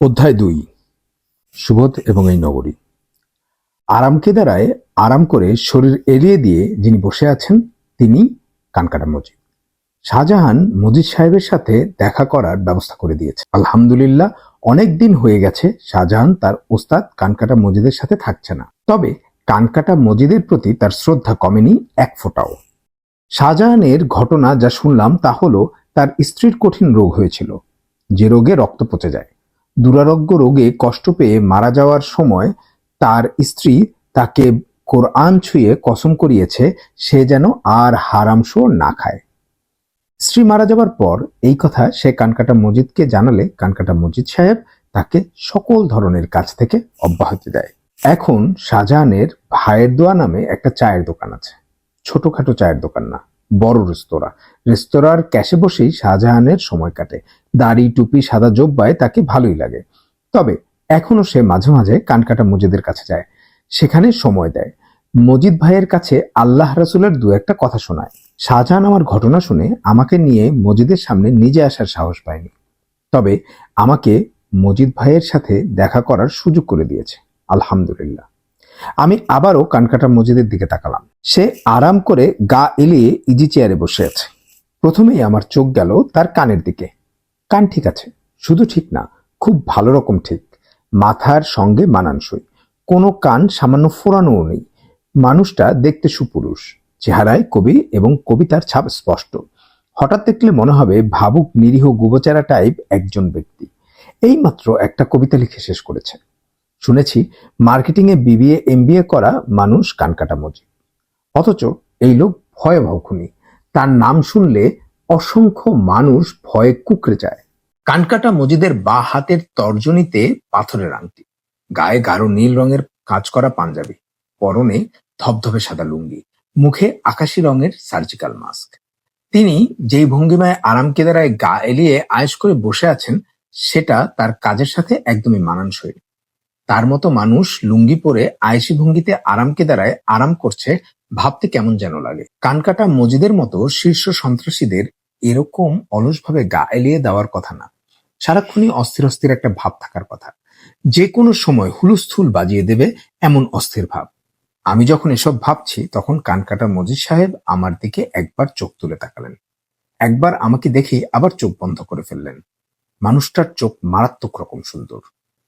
অধ্যায় ২। সুবোধ এবং এই নগরী। আরামকেদারায় আরাম করে শরীর এড়িয়ে দিয়ে যিনি বসে আছেন তিনি কানকাটা মজিদ। শাহজাহান মজিদ সাহেবের সাথে দেখা করার ব্যবস্থা করে দিয়েছে। আলহামদুলিল্লাহ, অনেক দিন হয়ে গেছে শাহজাহান তার ওস্তাদ কানকাটা মজিদের সাথে থাকছে না। তবে কানকাটা মজিদের প্রতি তার শ্রদ্ধা কমেনি এক ফোঁটাও। শাহজাহানের ঘটনা যা শুনলাম তা হলো তার স্ত্রীর কঠিন রোগ হয়েছিল, যে রোগে রক্ত পচে যায়। দুরারোগ্য রোগে কষ্ট পেয়ে মারা যাওয়ার সময় তার স্ত্রী তাকে কোরআন ছুঁয়ে কসম করিয়েছে সে যেন আর হারামশো না খায়। স্ত্রী মারা যাবার পর এই কথা সে কানকাটা মজিদকে জানালে কানকাটা মজিদ সাহেব তাকে সকল ধরনের কাজ থেকে অব্যাহতি দেয়। এখন শাহজাহানের ভাইয়ের দোয়া নামে একটা চায়ের দোকান আছে। ছোটখাটো চায়ের দোকান না, বড় রেস্তোরাঁ। রেস্তোরাঁর ক্যাশে বসেই শাহজাহানের সময় কাটে। দাড়ি টুপি সাদা জোব্বায় তাকে ভালোই লাগে। তবে এখনো সে মাঝে মাঝে কানকাটা মজিদের কাছে যায়, সেখানে সময় দেয়। মজিদ ভাইয়ের কাছে আল্লাহ রাসূলের দু একটা কথা শোনায়। শাহজাহান আমার ঘটনা শুনে আমাকে নিয়ে মজিদের সামনে নিজে আসার সাহস পায়নি, তবে আমাকে মজিদ ভাইয়ের সাথে দেখা করার সুযোগ করে দিয়েছে। আলহামদুলিল্লাহ। আমি আবারও কানকাটা মজিদের দিকে তাকালাম। সে আরাম করে গা এলিয়ে ইজি চেয়ারে বসে আছে। প্রথমেই আমার চোখ গেল তার কানের দিকে। কান ঠিক আছে, শুধু ঠিক না, খুব ভালো রকম ঠিক। মাথার সঙ্গে মানানসই, কোনো কান সামান্য ফোরানোও নেই। মানুষটা দেখতে সুপুরুষ, চেহারায় কবি এবং কবিতার ছাপ স্পষ্ট। হঠাৎ দেখলে মনে হবে ভাবুক নিরীহ গুবচারা টাইপ একজন ব্যক্তি। এইমাত্র একটা কবিতা লিখে শেষ করেছে। শুনেছি মার্কেটিংয়ে বিবিএ এমবিএ করা মানুষ কানকাটা মজিদ, অথচ এই লোক ভয়াবহ খুনি। তার নাম শুনলে অসংখ্য মানুষ ভয়ে কুঁকড়ে যায়। কানকাটা মজিদের বা হাতের তর্জনীতে পাথরের আংটি, গায়ে গাঢ় নীল রঙের কাজ করা পাঞ্জাবি, পরনে ধবধবে সাদা লুঙ্গি, মুখে আকাশি রঙের সার্জিক্যাল মাস্ক। তিনি যেই ভঙ্গিমায় আরামকেদারায় গা এলিয়ে আয়েশ করে বসে আছেন সেটা তার কাজের সাথে একদমই মানানসই। তার মতো মানুষ লুঙ্গি পরে আয়েশি ভঙ্গিতে আরামকেদারায় আরাম করছে, ভাবতে কেমন যেন লাগে। কানকাটা মজিদের মতো শীর্ষ সন্ত্রাসীদের এরকম অলসভাবে গা এলিয়ে দেওয়ার কথা না। সারাক্ষণই অস্থির অস্থির একটা ভাব থাকার কথা, যে কোনো সময় হুলস্থুল বাজিয়ে দেবে এমন অস্থির ভাব। আমি যখন এসব ভাবছি তখন কানকাটা মজিদ সাহেব আমার দিকে একবার চোখ তুলে তাকালেন, একবার আমাকে দেখে আবার চোখ বন্ধ করে ফেললেন। মানুষটার চোখ মারাত্মক রকম সুন্দর,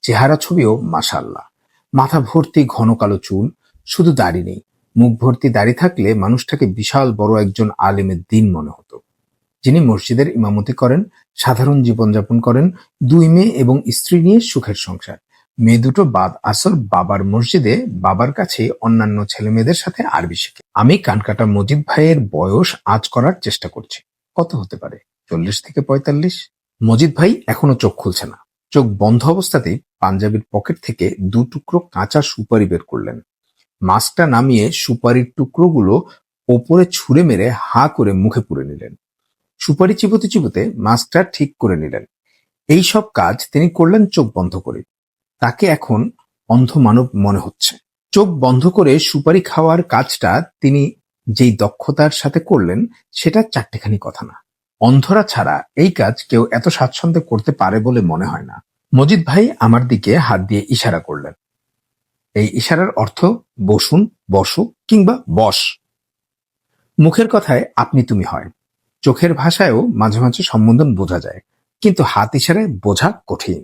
চেহারা ছবিও মাশাআল্লাহ। মাথা ভর্তি ঘন কালো চুল, শুধু দাড়ি নেই। মুখ ভর্তি দাড়ি থাকলে মানুষটাকে বিশাল বড় একজন আলেমের দিন মনে হতো, যিনি মসজিদের ইমামতি করেন, সাধারণ জীবনযাপন করেন, 2 মেয়ে এবং স্ত্রী নিয়ে সুখের সংসার। মেয়ে দুটো বাদ আসর বাবার মসজিদে বাবার কাছে অন্যান্য ছেলে মেয়েদের সাথে আরবি শেখে। আমি কানকাটা মজিদ ভাইয়ের বয়স আঁচ করার চেষ্টা করছি। কত হতে পারে, 40 থেকে 45। মজিদ ভাই এখনো চোখ খুলছে না। চোখ বন্ধ অবস্থাতেই পাঞ্জাবির পকেট থেকে 2 টুকরো কাঁচা সুপারি বের করলেন। মাস্কটা নামিয়ে সুপারির টুকরোগুলো ওপরে ছুঁড়ে মেরে হা করে মুখে পুরে নিলেন। সুপারি চিবোতে চিবোতে মাস্কটা ঠিক করে নিলেন। এই সব কাজ তিনি করলেন চোখ বন্ধ করে। তাকে এখন অন্ধ মানব মনে হচ্ছে। চোখ বন্ধ করে সুপারি খাওয়ার কাজটা তিনি যেই দক্ষতার সাথে করলেন সেটা চারটেখানি কথা না। অন্ধরা ছাড়া এই কাজ কেউ এত স্বাচ্ছন্দ্যে করতে পারে বলে মনে হয় না। মজিদ ভাই আমার দিকে হাত দিয়ে ইশারা করলেন। এই ইশারার অর্থ বসুন, বসো কিংবা বস। মুখের কথায় আপনি তুমি হয়, চোখের ভাষায়ও মাঝে মাঝে সম্বোধন বোঝা যায়, কিন্তু হাত ইশারায় বোঝা কঠিন।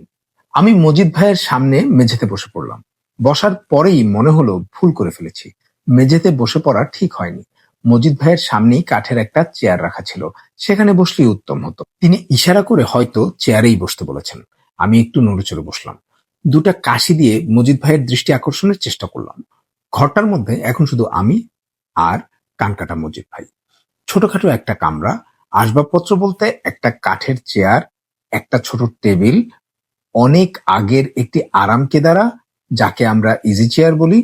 আমি মজিদ ভাইয়ের সামনে মেঝেতে বসে পড়লাম। বসার পরেই মনে হলো ভুল করে ফেলেছি। মেঝেতে বসে পড়া ঠিক হয়নি। মজিদ ভাইয়ের সামনেই কাঠের একটা চেয়ার রাখা ছিল, সেখানে বসলেই উত্তম হতো। তিনি ইশারা করে হয়তো চেয়ারেই বসতে বলেছেন। আমি একটু নড়েচড়ে বসলাম। 2টা কাশি দিয়ে মজিদ ভাইয়ের দৃষ্টি আকর্ষণের চেষ্টা করলাম। ঘরটার মধ্যে এখন শুধু আমি আর কানকাটা মজিদ ভাই। ছোটখাটো একটা কামরা, আসবাবপত্র বলতে একটা কাঠের চেয়ার, একটা ছোট টেবিল, অনেক আগের একটি আরামকেদারা যাকে আমরা ইজি চেয়ার বলি।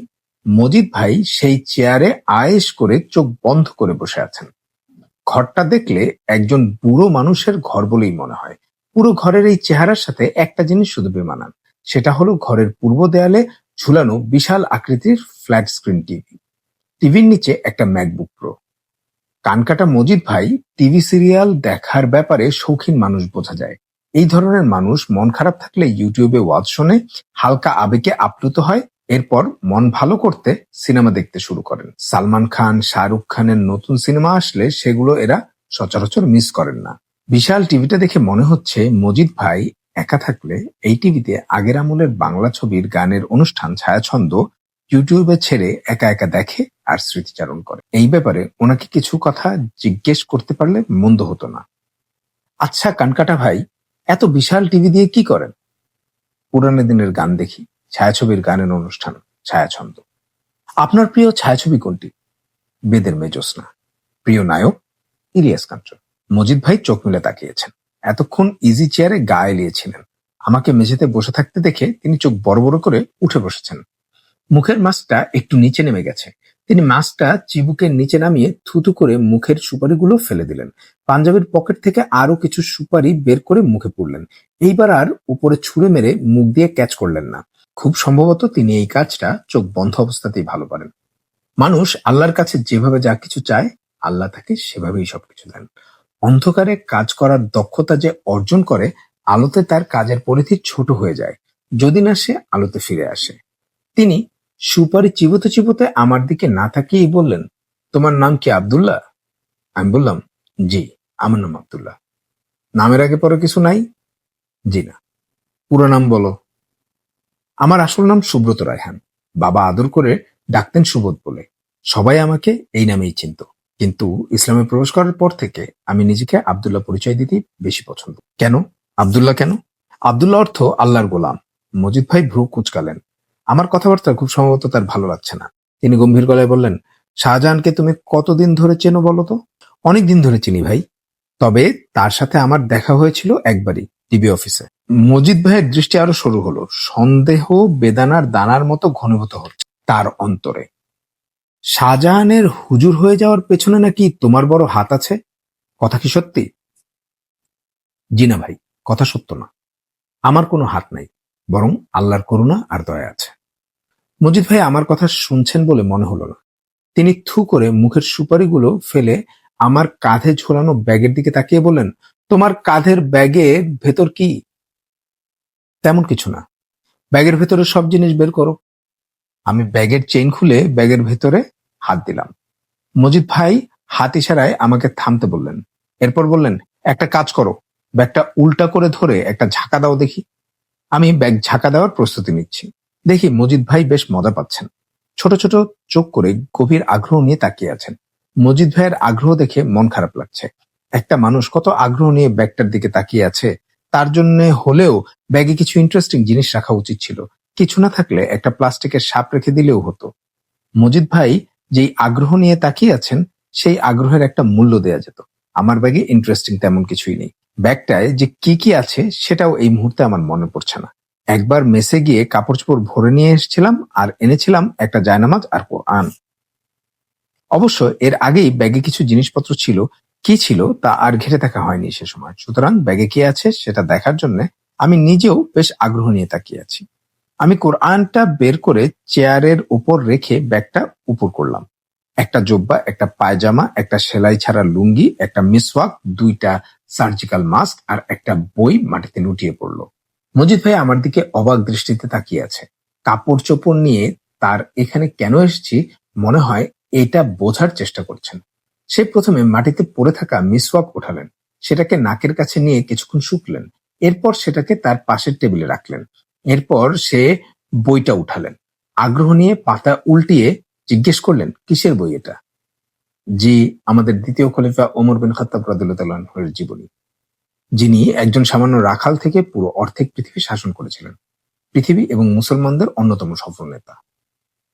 মজিদ ভাই সেই চেয়ারে আয়েশ করে চোখ বন্ধ করে বসে আছেন। ঘরটা দেখলে একজন বুড়ো মানুষের ঘর বলেই মনে হয়। পুরো ঘরের এই চেহারার সাথে একটা জিনিস শুধু বেমানান, সেটা হলো ঘরের পূর্ব দেয়ালে ঝুলানো বিশাল আকৃতির ফ্ল্যাট স্ক্রিন টিভি। টিভির নিচে একটা ম্যাকবুক প্রো। কানকাটা মজিদ ভাই টিভি সিরিয়াল দেখার ব্যাপারে শৌখিন মানুষ বোঝা যায়। এই ধরনের মানুষ মন খারাপ থাকলে ইউটিউবে ওয়াজ শোনে, হালকা আবেগে আপ্লুত হয়, এরপর মন ভালো করতে সিনেমা দেখতে শুরু করেন। সালমান খান, শাহরুখ খানের নতুন সিনেমা আসলে সেগুলো এরা সচরাচর মিস করেন না। বিশাল টিভিটা দেখে মনে হচ্ছে মজিদ ভাই একা থাকলে এই টিভিতে আগের আমলের বাংলা ছবির গানের অনুষ্ঠান ছায়াছন্দ ইউটিউবে ছেড়ে একা একা দেখে আর স্মৃতিচারণ করে। এই ব্যাপারে ওনাকে কিছু কথা জিজ্ঞেস করতে পারলে মন্দ হতো না। আচ্ছা কানকাটা ভাই, এত বিশাল টিভি দিয়ে কি করেন? পুরানো দিনের গান দেখি, ছায়াছবির গানের অনুষ্ঠান, ছায়াছন্দ। আপনার প্রিয় ছায়াছবি কোনটি? বেদের মেজোসনা। প্রিয় নায়ক? ইলিয়াস কাঞ্চন। মজিদ ভাই চোখ মেলে তাকিয়েছেন। এতক্ষণ ইজি চেয়ারে গা এলিয়েছিলেন। আমাকে মেঝেতে বসে থাকতে দেখে তিনি চোখ বড় বড় করে উঠে বসেছেন। মুখের মাস্কটা একটু নিচে নেমে গেছে। তিনি মাস্কটা চিবুকের নিচে নামিয়ে থুথু করে মুখের সুপারিগুলো ফেলে দিলেন। পাঞ্জাবির পকেট থেকে আরো কিছু সুপারি বের করে মুখে পুরলেন। এইবার আর উপরে ছুঁড়ে মেরে মুখ দিয়ে ক্যাচ করলেন না। খুব সম্ভবত তিনি এই কাজটা চোখ বন্ধ অবস্থাতেই ভালো পারেন। মানুষ আল্লাহর কাছে যেভাবে যা কিছু চায়, আল্লাহ তাকে সেভাবেই সবকিছু দেন। অন্ধকারে কাজ করার দক্ষতা যে অর্জন করে, আলোতে তার কাজের পরিধি ছোট হয়ে যায়, যদি না সে আলোতে ফিরে আসে। তিনি সুপারি চিবোতে চিবোতে আমার দিকে না তাকিয়েই বললেন, তোমার নাম কি আব্দুল্লাহ? আমি বললাম, জি, আমার নাম আব্দুল্লাহ। নামের আগে পরে কিছু নাই? জি না। পুরো নাম বলো। আমার আসল নাম সুব্রত রায়হান। বাবা আদর করে ডাকতেন সুবোধ বলে। সবাই আমাকে এই নামেই চিনত। কিন্তু ইসলামে প্রবেশ করার পর থেকে আমি নিজেকে আব্দুল্লাহ পরিচয় দিতেই বেশি পছন্দ। কেন আব্দুল্লাহ? কেন? আব্দুল্লাহ অর্থ আল্লাহর গোলাম। মজিদ ভাই ভ্রু কুঁচকালেন। আমার কথাবার্তা খুব সম্ভবত তার ভালো লাগছে না। তিনি গম্ভীর গলায় বললেন, শাহজাহানকে তুমি কতদিন ধরে চেনো বলো তো? অনেক দিন ধরে চিনি ভাই, তবে তার সাথে আমার দেখা হয়েছিল একবারই, টিবি অফিসে। মজিদ ভাইয়ের দৃষ্টি আরো সরু হলো। সন্দেহ বেদানার দানার মতো ঘনীভূত হচ্ছে তার অন্তরে। শাহজাহানের হুজুর হয়ে যাওয়ার পেছনে নাকি তোমার বড় হাত আছে, কথা কি সত্যি? জি না ভাই, কথা সত্য না। আমার কোনো হাত নাই, বরং আল্লাহর করুণা আর দয়া আছে। মজিদ ভাই আমার কথা শুনছেন বলে মনে হলো না। তিনি থু করে মুখের সুপারিগুলো ফেলে আমার কাঁধে ঝোলানো ব্যাগের দিকে তাকিয়ে বললেন, তোমার কাঁধের ব্যাগের ভেতর কি? তেমন কিছু না। ব্যাগের ভেতরে সব জিনিস বের করো। আমি ব্যাগের চেইন খুলে ব্যাগের ভেতরে হাত দিলাম। মজিদ ভাই হাত ইশারায় আমাকে থামতে বললেন। এরপর বললেন, একটা কাজ করো, ব্যাগটা উল্টা করে ধরে একটা ঝাঁকা দাও দেখি। আমি ব্যাগ ঝাঁকা দেওয়ার প্রস্তুতি নিচ্ছি। দেখি মজিদ ভাই বেশ মজা পাচ্ছেন। ছোট ছোট চোখ করে গভীর আগ্রহ নিয়ে তাকিয়ে আছেন। মজিদ ভাইয়ের আগ্রহ দেখে মন খারাপ লাগছে। একটা মানুষ কত আগ্রহ নিয়ে ব্যাগটার দিকে তাকিয়ে আছে, তার জন্য হলেও ব্যাগে কিছু ইন্টারেস্টিং জিনিস রাখা উচিত ছিল। কিছু না থাকলে একটা প্লাস্টিকের সাপ রেখে দিলেও হতো। মজিদ ভাই যেই আগ্রহ নিয়ে তাকিয়ে আছেন, সেই আগ্রহের একটা মূল্য দেয়া যেত। আমার ব্যাগে ইন্টারেস্টিং তেমন কিছুই নেই। ব্যাগটায় যে কি কি আছে সেটাও এই মুহূর্তে আমার মনে পড়ছে না। একবার মেসে গিয়ে কাপড় চোপড় ভরে নিয়ে এসেছিলাম আর এনেছিলাম একটা জায়নামাজ আর কোরআন। অবশ্য এর আগেই ব্যাগে কিছু জিনিসপত্র ছিল, কি ছিল তা আর ঘেঁটে দেখা হয়নি সে সময়। সুতরাং ব্যাগে কি আছে সেটা দেখার জন্য আমি নিজেও বেশ আগ্রহ নিয়ে তাকিয়ে আছি। আমি কোরআনটা বের করে চেয়ারের উপর রেখে ব্যাগটা উপর করলাম। একটা জোব্বা, একটা পায়জামা, একটা সেলাই ছাড়া লুঙ্গি, একটা মিসওয়াক, 2টা সার্জিক্যাল মাস্ক আর একটা বই মাটিতে লুটিয়ে পড়ল। মজিদ ভাই আমার দিকে অবাক দৃষ্টিতে তাকিয়ে আছে। কাপড় চোপড় নিয়ে তার এখানে কেন এসেছি মনে হয় এটা বোঝার চেষ্টা করছেন। সে প্রথমে মাটিতে পড়ে থাকা মিসওয়াক উঠালেন, সেটাকে নাকের কাছে নিয়ে কিছুক্ষণ শুকলেন, এরপর সেটাকে তার পাশের টেবিলে রাখলেন। এরপর সে বইটা উঠালেন, আগ্রহ নিয়ে পাতা উল্টিয়ে জিজ্ঞেস করলেন, কিসের বই এটা? জি, আমাদের দ্বিতীয় খলিফা ওমর বিন খাত্তাব রাদিয়াল্লাহু তাআলা আনহুর জীবনী, যিনি একজন সামান্য রাখাল থেকে পুরো অর্ধেক পৃথিবী শাসন করেছিলেন। পৃথিবী এবং মুসলমানদের অন্যতম সফল নেতা।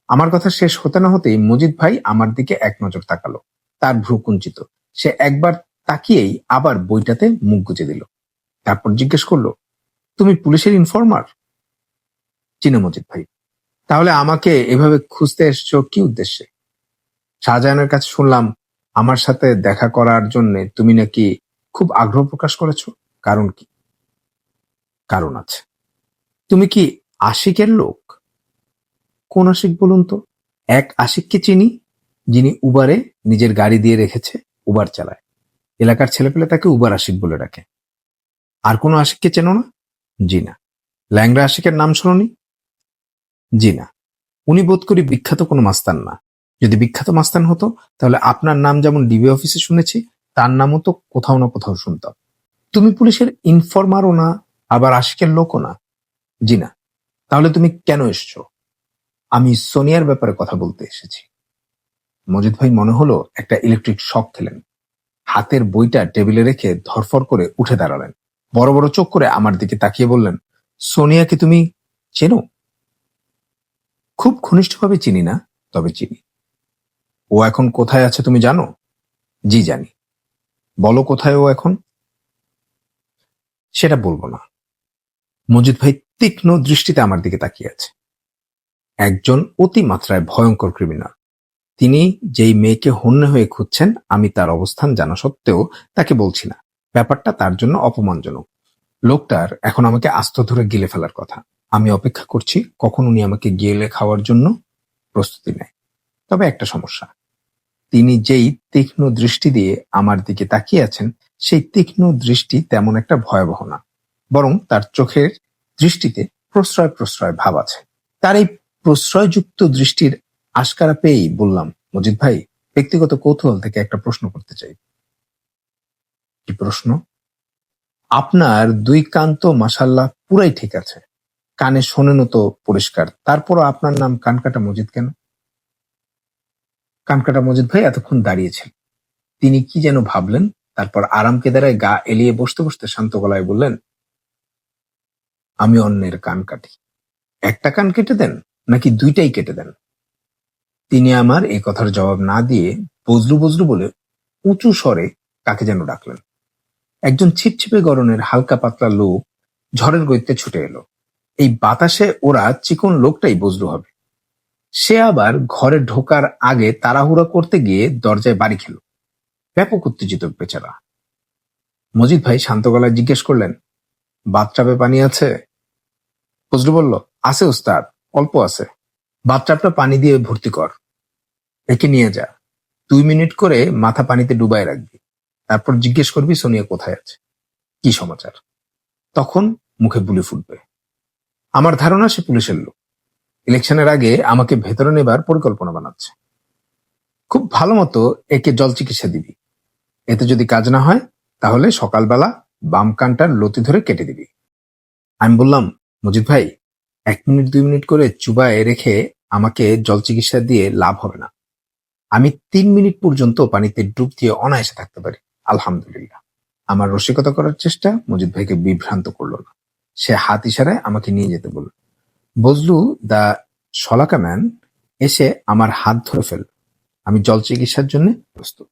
আমার কথা শেষ হতে না হতেই মজিদ ভাই আমার দিকে এক নজর তাকালো। তার ভ্রু কুঞ্চিত। সে একবার তাকিয়েই আবার বইটাতে মুখ গুজে দিল। তারপর জিজ্ঞেস করলো, তুমি পুলিশের ইনফর্মার? জি না মজিদ ভাই। তাহলে আমাকে এভাবে খুঁজতে এসছো কি উদ্দেশ্যে? শাহজাহানের কাছে শুনলাম আমার সাথে দেখা করার জন্য তুমি নাকি খুব আগ্রহ প্রকাশ করেছো। কারণ কি? কারণ আছে। তুমি কি আশিকের লোক? কোন আশিক বলুন তো? এক আশিককে চিনি, যিনি উবারে নিজের গাড়ি দিয়ে রেখেছে, উবার চালায়। এলাকার ছেলেপেলে তাকে উবার আশিক বলে ডাকে। আর কোনো আশিককে চেনো না? জি না। ল্যাংড়া আশিকের নাম শোনোনি? জি না। উনি বোধ করি বিখ্যাত কোনো মাস্তান না। যদি বিখ্যাত মাস্তান হতো তাহলে আপনার নাম যেমন ডিবি অফিসে শুনেছি, তার নামও তো কোথাও না কোথাও শুনতাম। তুমি পুলিশের ইনফরমারও না, আবার আশিকের লোকও না। জি না। তাহলে তুমি কেন এসছো? আমি সোনিয়ার ব্যাপারে কথা বলতে এসেছি। মজিদ ভাই মনে হলো একটা ইলেকট্রিক শক খেলেন। হাতের বইটা টেবিলে রেখে ধরফর করে উঠে দাঁড়ালেন। বড় বড় চোখ করে আমার দিকে তাকিয়ে বললেন, সোনিয়াকে তুমি চেনো? খুব ঘনিষ্ঠভাবে চিনি না, তবে চিনি। ও এখন কোথায় আছে তুমি জানো? জি জানি। বলো কোথায় ও এখন? সেটা বলবো না। মজিদ ভাই তীক্ষ্ণ দৃষ্টিতে আমার দিকে তাকিয়ে আছে। একজন অতিমাত্রায় ভয়ঙ্কর ক্রিমিনাল। তিনি যেই মেয়েকে হন্যে হয়ে খুঁজছেন, আমি তার অবস্থান জানা সত্ত্বেও তাকে বলছি না। ব্যাপারটা তার জন্য অপমানজনক। লোকটার এখন আমাকে আস্ত ধরে গিলে ফেলার কথা। আমি অপেক্ষা করছি কখন উনি আমাকে গিলে খাওয়ার জন্য প্রস্তুতি নেয়। তবে একটা সমস্যা, তিনি যেই তীক্ষ্ণ দৃষ্টি দিয়ে আমার দিকে তাকিয়ে আছেন, সেই তীক্ষ্ণ দৃষ্টি তেমন একটা ভয়াবহ না, বরং তার চোখের দৃষ্টিতে প্রশ্রয় প্রশ্রয় ভাব আছে। তার এই প্রশ্রয়যুক্ত দৃষ্টির আশকারা পেয়েই বললাম, মজিদ ভাই, ব্যক্তিগত কৌতূহল থেকে একটা প্রশ্ন করতে চাই। কি প্রশ্ন? আপনার দুই কান তো মাশাআল্লাহ পুরাই ঠিক আছে, কানে শোনেনও তো পরিষ্কার, তারপরও আপনার নাম কানকাটা মজিদ কেন? কানকাটা মজিদ ভাই এতক্ষণ দাঁড়িয়েছেন। তিনি কি যেন ভাবলেন, তারপর আরাম কেদারায় গা এলিয়ে বসতে বসতে শান্ত গলায় বললেন, আমি অন্যের কান কাটি। একটা কান কেটে দেন নাকি দুইটাই কেটে দেন? তিনি আমার এই কথার জবাব না দিয়ে বজলু বজলু বলে উঁচু স্বরে কাকে যেন ডাকলেন। একজন ছিপছিপে গড়নের হালকা পাতলা লোক ঝড়ের গতিতে ছুটে এলো। এই বাতাসে ওরা চিকন লোকটাই বজলু হবে। সে আবার ঘরে ঢোকার আগে তাড়াহুড়া করতে গিয়ে দরজায় বাড়ি খেল। ব্যাপক উত্তেজিত বেচারা। মজিদ ভাই শান্ত গলায় জিজ্ঞেস করলেন, বাথটাবে পানি আছে? ফজলু বলল, আছে উস্তাদ, অল্প আছে। বাথটাবটা পানি দিয়ে ভর্তি কর, একে নিয়ে যা, 2 মিনিট করে মাথা পানিতে ডুবায় রাখবি, তারপর জিজ্ঞেস করবি সোনিয়া কোথায় আছে, কি সমাচার। তখন মুখে বুলি ফুটবে। আমার ধারণা সে পুলিশের লোক, ইলেকশনের আগে আমাকে ভেতরে নেবার পরিকল্পনা বানাচ্ছে। খুব ভালো মতো একে জল চিকিৎসা দিবি। এতে যদি কাজ না হয় তাহলে সকালবেলা বাম কানটার লতি ধরে কেটে দিবি। আমি বললাম, মজিদ ভাই, 1 মিনিট 2 মিনিট করে চুবায় রেখে আমাকে জল চিকিৎসা দিয়ে লাভ হবে না। আমি 3 মিনিট পর্যন্ত পানিতে ডুব দিয়ে অনায়াসে থাকতে পারি, আলহামদুলিল্লাহ। আমার রসিকতা করার চেষ্টা মজিদ ভাইকে বিভ্রান্ত করলো না। সে হাত ইশারায় আমাকে নিয়ে যেতে বলল। বজলু দা শলাকা ম্যান এসে আমার হাত ধরে ফেলল। আমি জল চিকিৎসার জন্য প্রস্তুত।